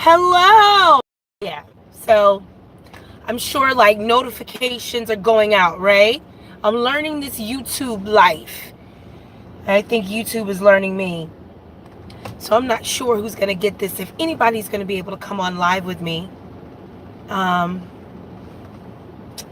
Hello. Yeah. So I'm sure like notifications are going out, right? I'm learning this YouTube life. I think YouTube is learning me. So I'm not sure who's going to get this, if anybody's going to be able to come on live with me. Um,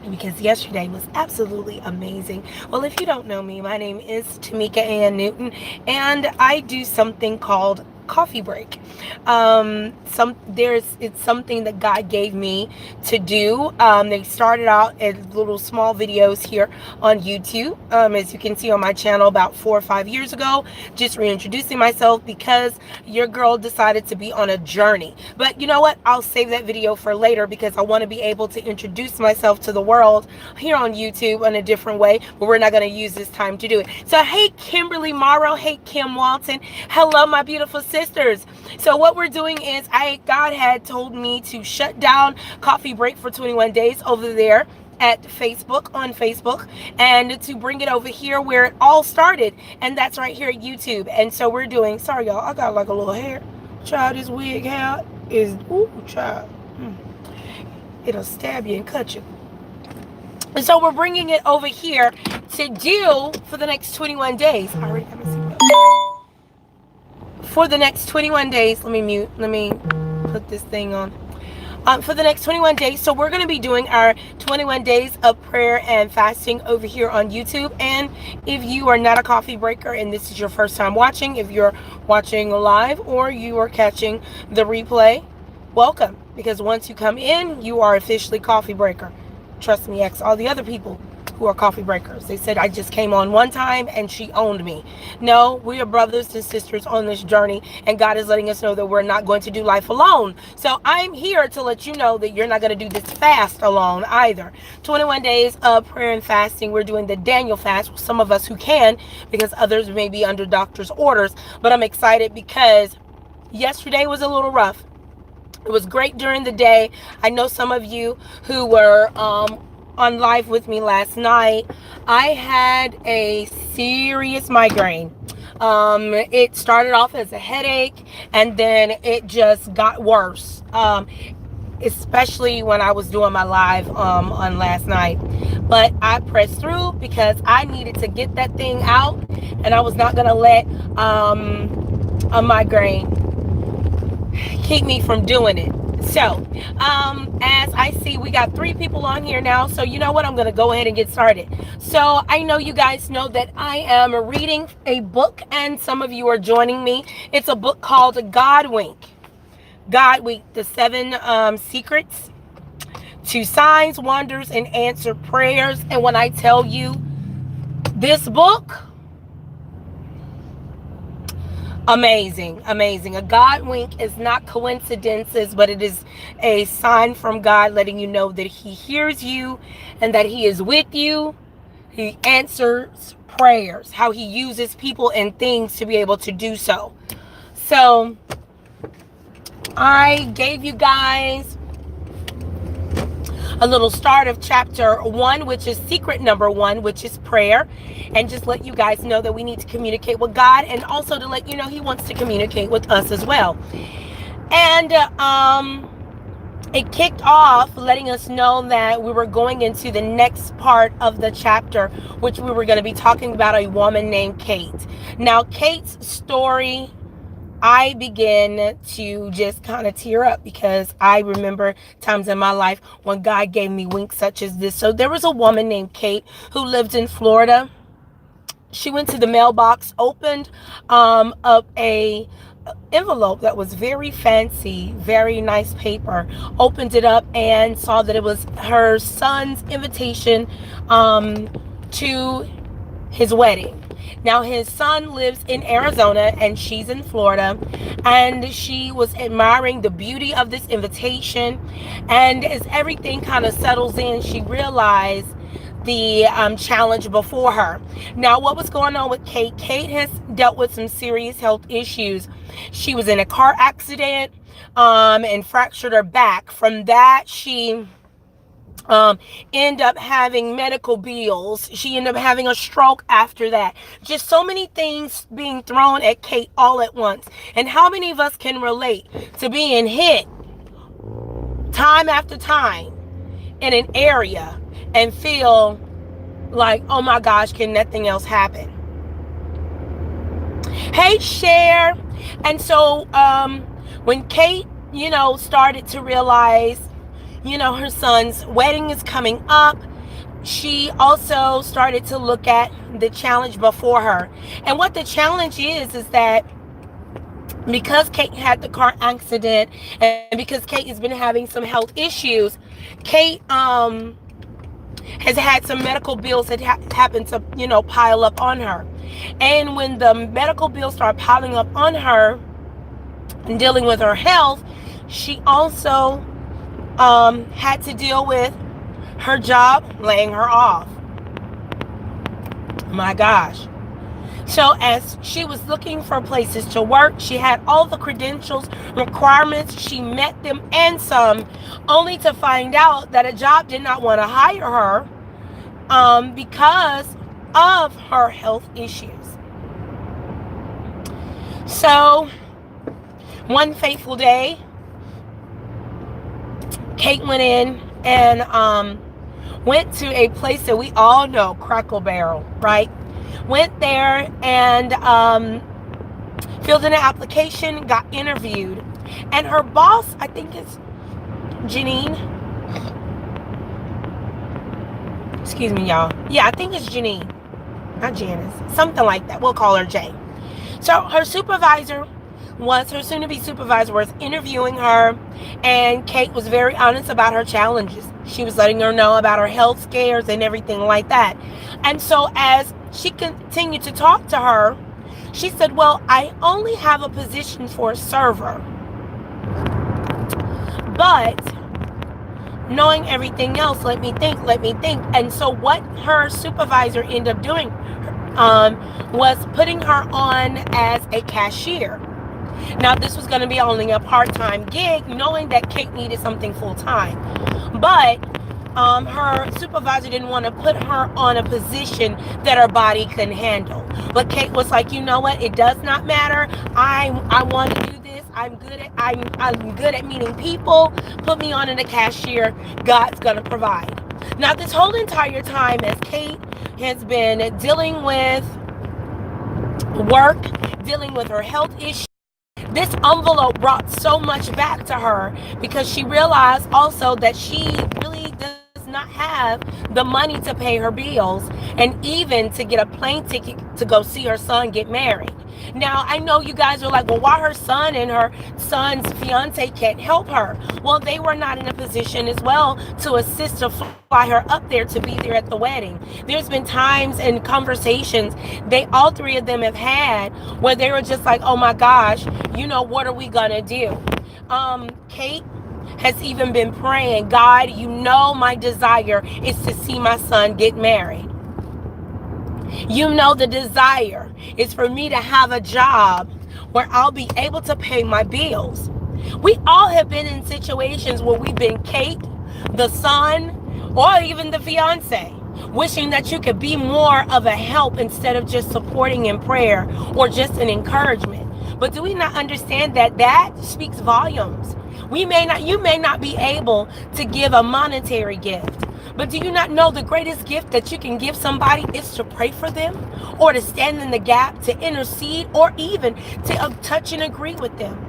because yesterday was absolutely amazing. Well, if you don't know me, my name is Tameka Ann Newton, and I do something called Coffee Break. It's something that God gave me to do. They started out as little small videos here on YouTube, as you can see on my channel about 4 or 5 years ago, just reintroducing myself because your girl decided to be on a journey. But you know what? I'll save that video for later because I want to be able to introduce myself to the world here on YouTube in a different way, but we're not going to use this time to do it. So, hey, Kimberly Morrow. Hey, Kim Walton. Hello, my beautiful sisters. So what we're doing is God had told me to shut down Coffee Break for 21 days over there at Facebook, on Facebook, and to bring it over here where it all started, and that's right here at YouTube. And so we're doing, sorry y'all, I got like a little hair. Child, this wig hair is, ooh, child. It'll stab you and cut you. And so we're bringing it over here to do for the next 21 days. I already got my seatbelt. For the next 21 days, let me put this thing on. For the next 21 days, so we're going to be doing our 21 days of prayer and fasting over here on YouTube. And if you are not a coffee breaker and this is your first time watching, if you're watching live or you are catching the replay, welcome, because once you come in, you are officially coffee breaker. Trust me, ex all the other people who are coffee breakers. They said I just came on one time and she owned me. No, we are brothers and sisters on this journey, and God is letting us know that we're not going to do life alone. So I'm here to let you know that you're not going to do this fast alone either. 21 days of prayer and fasting. We're doing the Daniel fast, some of us who can, because others may be under doctor's orders. But I'm excited because yesterday was a little rough. It was great during the day. I know some of you who were on live with me last night. I had a serious migraine. It started off as a headache, and then it just got worse. Especially when I was doing my live on last night. But I pressed through because I needed to get that thing out, and I was not going to let a migraine keep me from doing it. So as I see, we got 3 people on here now, so you know what, I'm gonna go ahead and get started. So I know you guys know that I am reading a book, and some of you are joining me. It's a book called God Wink, the 7 secrets to signs, wonders, and answered prayers. And when I tell you, this book, amazing. A God wink is not coincidences, but it is a sign from God letting you know that he hears you and that he is with you. He answers prayers, how he uses people and things to be able to do so. So I gave you guys a little start of chapter 1, which is secret number 1, which is prayer, and just let you guys know that we need to communicate with God, and also to let you know he wants to communicate with us as well. And it kicked off letting us know that we were going into the next part of the chapter, which we were going to be talking about a woman named Kate. Now, Kate's story, I begin to just kind of tear up because I remember times in my life when God gave me winks such as this. So there was a woman named Kate who lived in Florida. She went to the mailbox, opened up a envelope that was very fancy, very nice paper, opened it up and saw that it was her son's invitation to his wedding. Now, his son lives in Arizona and she's in Florida, and she was admiring the beauty of this invitation. And as everything kind of settles in, she realized the challenge before her. Now, what was going on with Kate? Kate has dealt with some serious health issues. She was in a car accident and fractured her back. From that, she end up having medical bills. She ended up having a stroke after that. Just so many things being thrown at Kate all at once. And how many of us can relate to being hit time after time in an area and feel like, oh my gosh, can nothing else happen? Hey, Cher. And so when Kate, started to realize, her son's wedding is coming up, she also started to look at the challenge before her. And what the challenge is that because Kate had the car accident and because Kate has been having some health issues, Kate has had some medical bills that happened to, pile up on her. And when the medical bills start piling up on her and dealing with her health, she also had to deal with her job laying her off. My gosh. So as she was looking for places to work, she had all the credentials, requirements, she met them and some, only to find out that a job did not want to hire her because of her health issues. So one fateful day, Kate went in and went to a place that we all know, Crackle Barrel, right? Went there and filled in an application, got interviewed. And her boss, I think it's Janine. Excuse me, y'all. Yeah, I think it's Janine. Not Janice. Something like that. We'll call her Jay. So her supervisor her soon-to-be supervisor was interviewing her, and Kate was very honest about her challenges. She was letting her know about her health scares and everything like that. And so as she continued to talk to her, she said, well, I only have a position for a server. But knowing everything else, let me think. And so what her supervisor ended up doing was putting her on as a cashier. Now, this was going to be only a part-time gig, knowing that Kate needed something full-time. But her supervisor didn't want to put her on a position that her body couldn't handle. But Kate was like, you know what? It does not matter. I want to do this. I'm good at meeting people. Put me on in a cashier. God's going to provide. Now, this whole entire time, as Kate has been dealing with work, dealing with her health issues, this envelope brought so much back to her because she realized also that she really does not have the money to pay her bills and even to get a plane ticket to go see her son get married. Now, I know you guys are like, well, why her son and her son's fiance can't help her? Well, they were not in a position as well to assist to fly her up there to be there at the wedding. There's been times and conversations all three of them have had where they were just like, oh my gosh, what are we gonna do? Kate has even been praying, God, my desire is to see my son get married. The desire is for me to have a job where I'll be able to pay my bills. We all have been in situations where we've been Kate, the son, or even the fiance, wishing that you could be more of a help instead of just supporting in prayer or just an encouragement. But do we not understand that speaks volumes? You may not be able to give a monetary gift, but do you not know the greatest gift that you can give somebody is to pray for them, or to stand in the gap, to intercede, or even to touch and agree with them?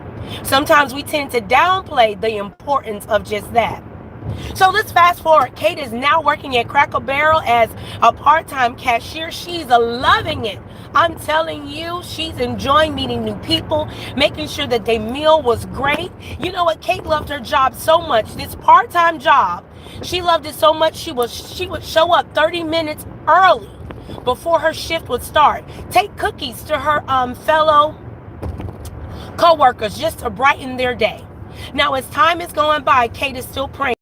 Sometimes we tend to downplay the importance of just that. So let's fast forward. Kate is now working at Crackle Barrel as a part-time cashier. She's loving it. I'm telling you, she's enjoying meeting new people, making sure that their meal was great. You know what? Kate loved her job so much. This part-time job, she loved it so much she would show up 30 minutes early before her shift would start. Take cookies to her fellow co-workers just to brighten their day. Now, as time is going by, Kate is still praying.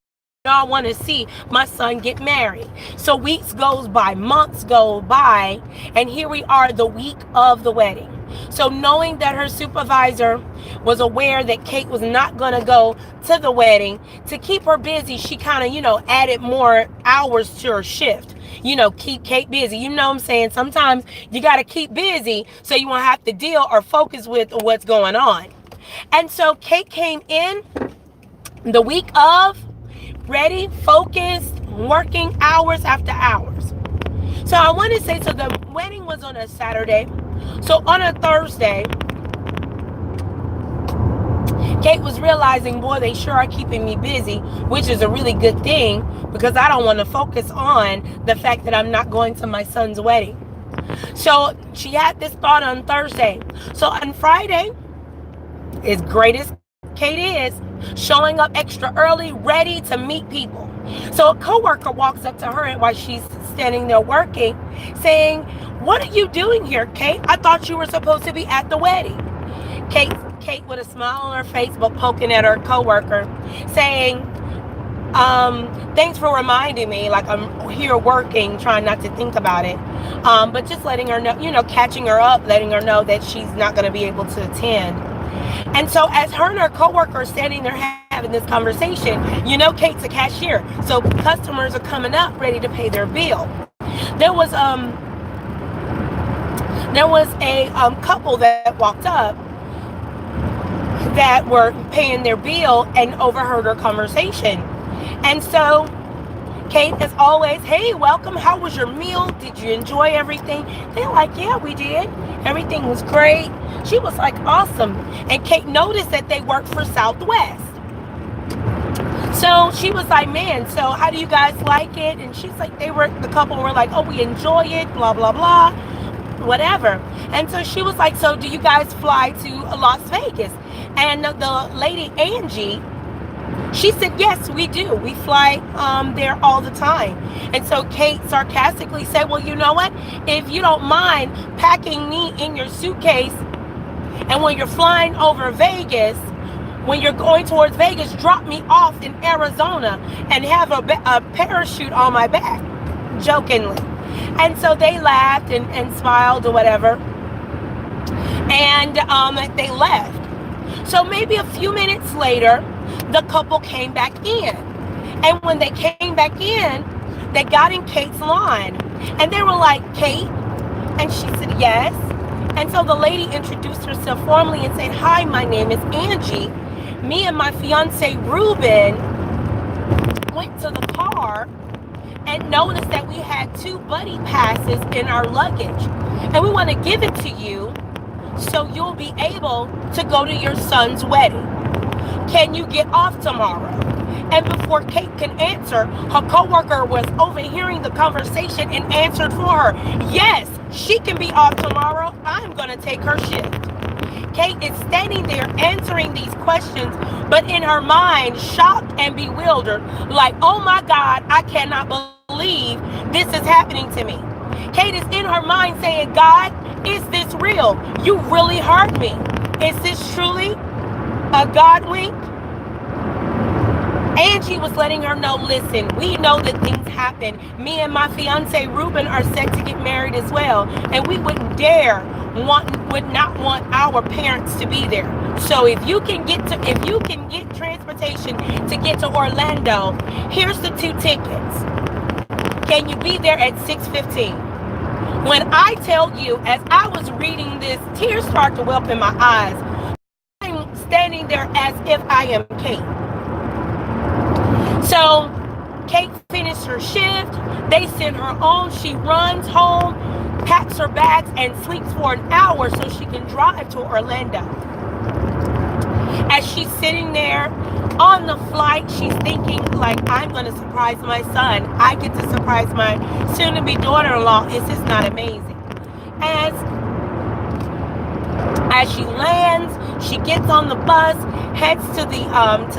I want to see my son get married. So weeks goes by, months go by, and here we are the week of the wedding. So knowing that her supervisor was aware that Kate was not going to go to the wedding, to keep her busy, she kind of, added more hours to her shift. Keep Kate busy. You know what I'm saying? Sometimes you got to keep busy so you won't have to deal or focus with what's going on. And so Kate came in The week of, ready, focused, working hours after hours. So I want to say, so the wedding was on a Saturday. So on a Thursday, Kate was realizing, boy, they sure are keeping me busy, which is a really good thing because I don't want to focus on the fact that I'm not going to my son's wedding. So she had this thought on Thursday. So on Friday, as great as Kate is, showing up extra early, ready to meet people. So a coworker walks up to her while she's standing there working, saying, "What are you doing here, Kate? I thought you were supposed to be at the wedding." Kate with a smile on her face, but poking at her coworker, saying, "Thanks for reminding me. Like, I'm here working, trying not to think about it. But just letting her know, catching her up, letting her know that she's not going to be able to attend." And so as her and her coworker are standing there having this conversation, Kate's a cashier. So customers are coming up ready to pay their bill. There was a couple that walked up that were paying their bill and overheard her conversation. And so Kate, as always, "Hey, welcome. How was your meal? Did you enjoy everything?" They're like, "Yeah, we did. Everything was great." She was like, "Awesome." And Kate noticed that they worked for Southwest. So she was like, "Man, so how do you guys like it?" And she's like, the couple were like, "Oh, we enjoy it, blah, blah, blah, whatever." And so she was like, "So do you guys fly to Las Vegas?" And the lady, Angie, she said, "Yes, we do. We fly there all the time." And so Kate sarcastically said, "Well, you know what? If you don't mind packing me in your suitcase, and when you're flying over Vegas, when you're going towards Vegas, drop me off in Arizona and have a parachute on my back," jokingly. And so they laughed and smiled or whatever. And they left. So maybe a few minutes later, the couple came back in. And when they came back in, they got in Kate's line. And they were like, "Kate?" And she said, "Yes." And so the lady introduced herself formally and said, "Hi, my name is Angie. Me and my fiance, Ruben, went to the car and noticed that we had 2 buddy passes in our luggage. And we want to give it to you so you'll be able to go to your son's wedding. Can you get off tomorrow?" And before Kate can answer, her coworker was overhearing the conversation and answered for her, "Yes, she can be off tomorrow. I'm going to take her shift." Kate is standing there answering these questions, but in her mind, shocked and bewildered, like, "Oh my God, I cannot believe this is happening to me." Kate is in her mind saying, "God, is this real? You really hurt me. Is this truly a God wink?" Angie was letting her know, "Listen, we know that things happen. Me and my fiance Ruben are set to get married as well, and we would not want our parents to be there. So if you can get transportation to get to Orlando, here's the 2 tickets. Can you be there at 6:15? When I tell you, as I was reading this, tears start to well up in my eyes. I'm standing there as if I am Kate. So Kate finished her shift. They send her on. She runs home, packs her bags, and sleeps for an hour so she can drive to Orlando. As she's sitting there on the flight, she's thinking, like, "I'm going to surprise my son. I get to surprise my soon-to-be daughter-in-law. Is this not amazing?" As she lands, she gets on the bus, heads to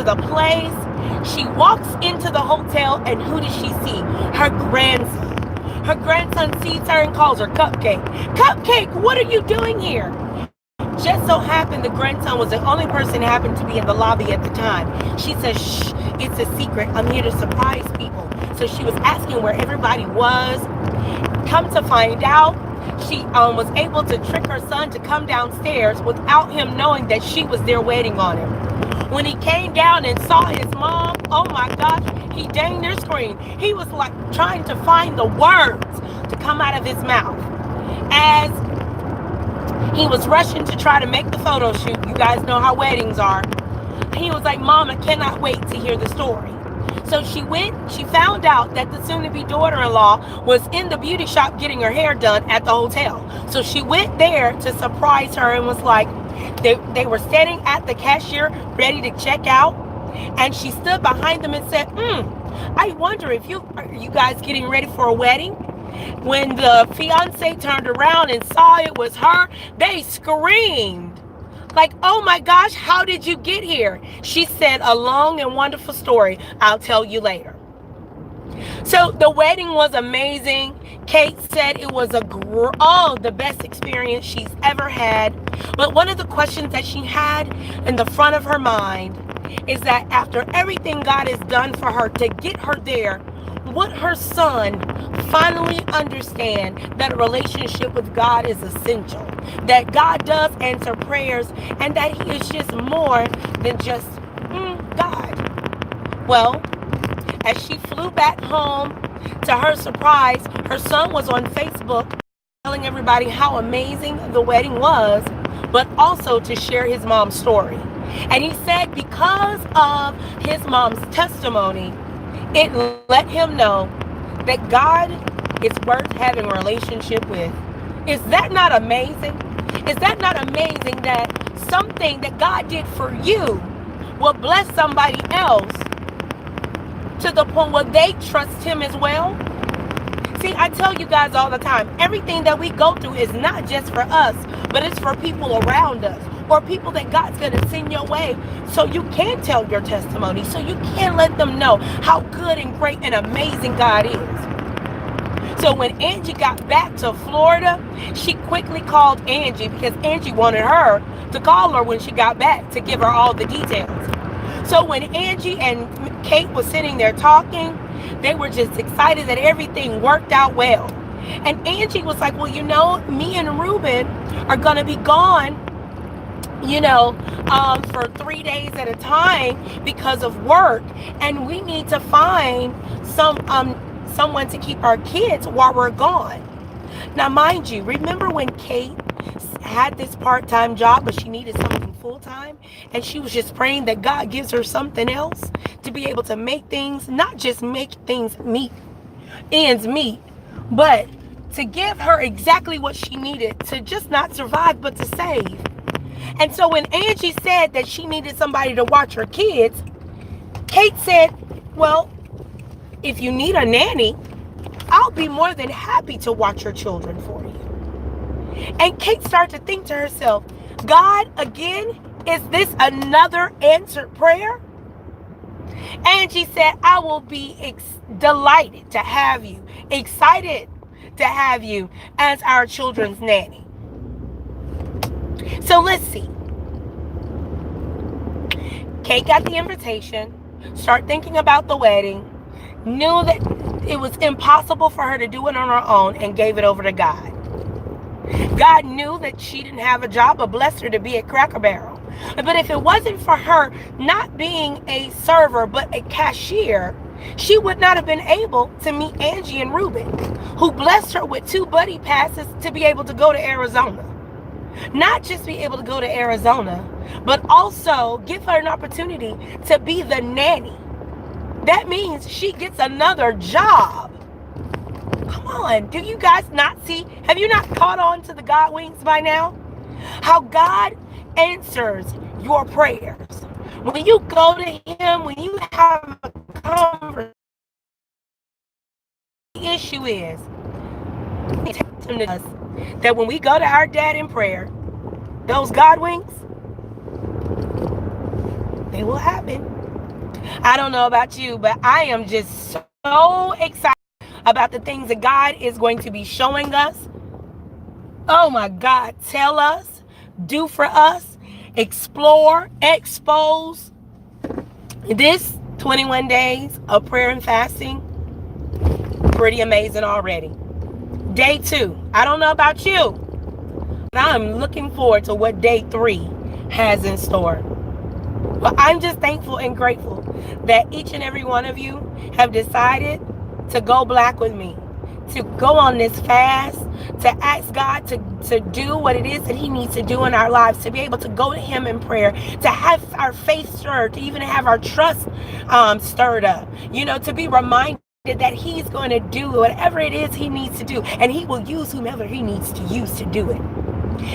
the place. She walks into the hotel, and who does she see? Her grandson. Her grandson sees her and calls her Cupcake. "Cupcake, what are you doing here?" Just so happened the grandson was the only person who happened to be in the lobby at the time. She says, "Shh, it's a secret. I'm here to surprise people." So she was asking where everybody was. Come to find out, she was able to trick her son to come downstairs without him knowing that she was there waiting on him. When he came down and saw his mom, oh my gosh, he dang near screamed. He was like trying to find the words to come out of his mouth. As he was rushing to try to make the photo shoot, you guys know how weddings are. He was like, Mom, I cannot wait to hear the story. So she found out that the soon-to-be daughter-in-law was in the beauty shop getting her hair done at the hotel. So she went there to surprise her and was like, they were standing at the cashier ready to check out. And she stood behind them and said, I wonder if are you guys getting ready for a wedding? When the fiance turned around and saw it was her, they screamed. Like, oh my gosh, how did you get here? She said, a long and wonderful story. I'll tell you later. So the wedding was amazing. Kate said it was the best experience she's ever had. But one of the questions that she had in the front of her mind is that after everything God has done for her to get her there, would her son finally understand that a relationship with God is essential, that God does answer prayers, and that he is just more than just God? Well, as she flew back home, to her surprise, her son was on Facebook telling everybody how amazing the wedding was, but also to share his mom's story. And he said because of his mom's testimony, it let him know that God is worth having a relationship with. Is that not amazing? Is that not amazing that something that God did for you will bless somebody else to the point where they trust him as well? See, I tell you guys all the time, everything that we go through is not just for us, but it's for people around us, or people that God's going to send your way so you can tell your testimony, so you can let them know how good and great and amazing God is. So when Angie got back to Florida, she quickly called Angie because Angie wanted her to call her when she got back to give her all the details. So when Angie and Kate was sitting there talking, they were just excited that everything worked out well. And Angie was like, well, me and Ruben are going to be gone, for 3 days at a time because of work. And we need to find someone to keep our kids while we're gone. Now, mind you, remember when Kate had this part-time job, but she needed something full-time? And she was just praying that God gives her something else to be able to make things, not just make things ends meet, but to give her exactly what she needed to just not survive, but to save. And so when Angie said that she needed somebody to watch her kids, Kate said, well, if you need a nanny, I'll be more than happy to watch your children for you. And Kate started to think to herself, God, again, is this another answered prayer? Angie said, I will be delighted to have you, excited to have you as our children's nanny. So let's see. Kate got the invitation, started thinking about the wedding, knew that it was impossible for her to do it on her own, and gave it over to God. God knew that she didn't have a job, but blessed her to be at Cracker Barrel. But if it wasn't for her not being a server, but a cashier, she would not have been able to meet Angie and Ruben, who blessed her with 2 buddy passes to be able to go to Arizona. Not just be able to go to Arizona, but also give her an opportunity to be the nanny. That means she gets another job. Come on, do you guys not see? Have you not caught on to the God winks by now? How God answers your prayers. When you go to him, when you have a conversation, the issue is that when we go to our dad in prayer, those God winks, they will happen. I don't know about you, but I am just so excited about the things that God is going to be showing us. Oh my God, tell us, do for us, explore, expose. This 21 days of prayer and fasting, pretty amazing already. Day 2, I don't know about you, but I'm looking forward to what day 3 has in store. But I'm just thankful and grateful that each and every one of you have decided to go black with me, to go on this fast, to ask God to do what it is that he needs to do in our lives, to be able to go to him in prayer, to have our faith stirred, to even have our trust stirred up, to be reminded that he's going to do whatever it is he needs to do, and he will use whomever he needs to use to do it.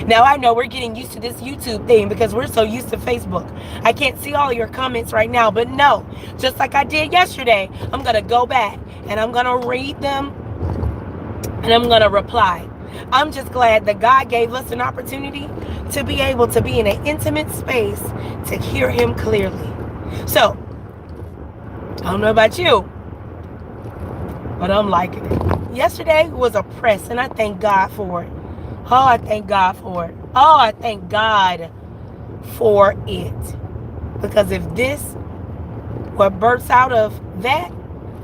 Now, I know we're getting used to this YouTube thing because we're so used to Facebook. I can't see all your comments right now, but no, just like I did yesterday, I'm going to go back and I'm going to read them and I'm going to reply. I'm just glad that God gave us an opportunity to be able to be in an intimate space to hear him clearly. So, I don't know about you, but I'm liking it. Yesterday was a press, and I thank God for it. Oh, I thank God for it. Oh, I thank God for it. Because if this, what births out of that,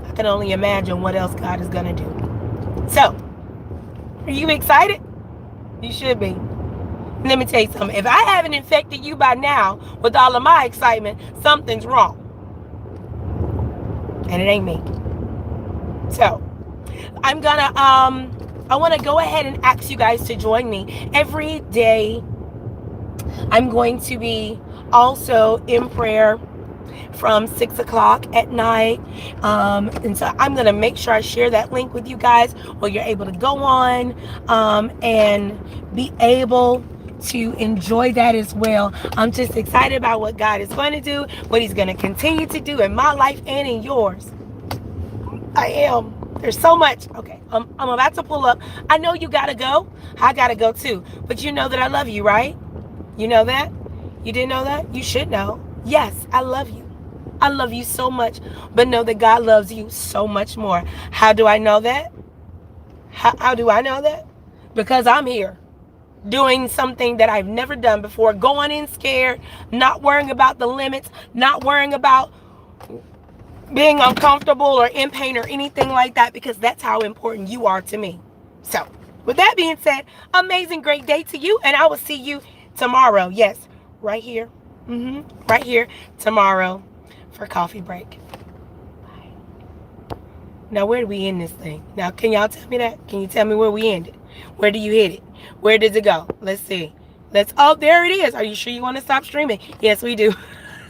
I can only imagine what else God is going to do. So, are you excited? You should be. Let me tell you something. If I haven't infected you by now with all of my excitement, something's wrong. And it ain't me. So, I'm gonna I want to go ahead and ask you guys to join me every day. I'm going to be also in prayer from 6 o'clock at night, and so I'm going to make sure I share that link with you guys where you're able to go on and be able to enjoy that as well. I'm just excited about what God is going to do, what he's going to continue to do in my life and in yours. I am. There's so much. Okay, I'm about to pull up. I know you gotta go. I gotta go too. But you know that I love you, right? You know that? You didn't know that? You should know. Yes, I love you. I love you so much. But know that God loves you so much more. How do I know that? How do I know that? Because I'm here doing something that I've never done before. Going in scared, not worrying about the limits, not worrying about being uncomfortable or in pain or anything like that, because that's how important you are to me. So, with that being said, amazing, great day to you, and I will see you tomorrow. Yes, right here. Right here tomorrow for Coffee Break. Bye. Now, where do we end this thing? Now, can y'all tell me that? Can you tell me where we ended? Where do you hit it? Where does it go? Let's see. Oh, there it is. Are you sure you want to stop streaming? Yes, we do.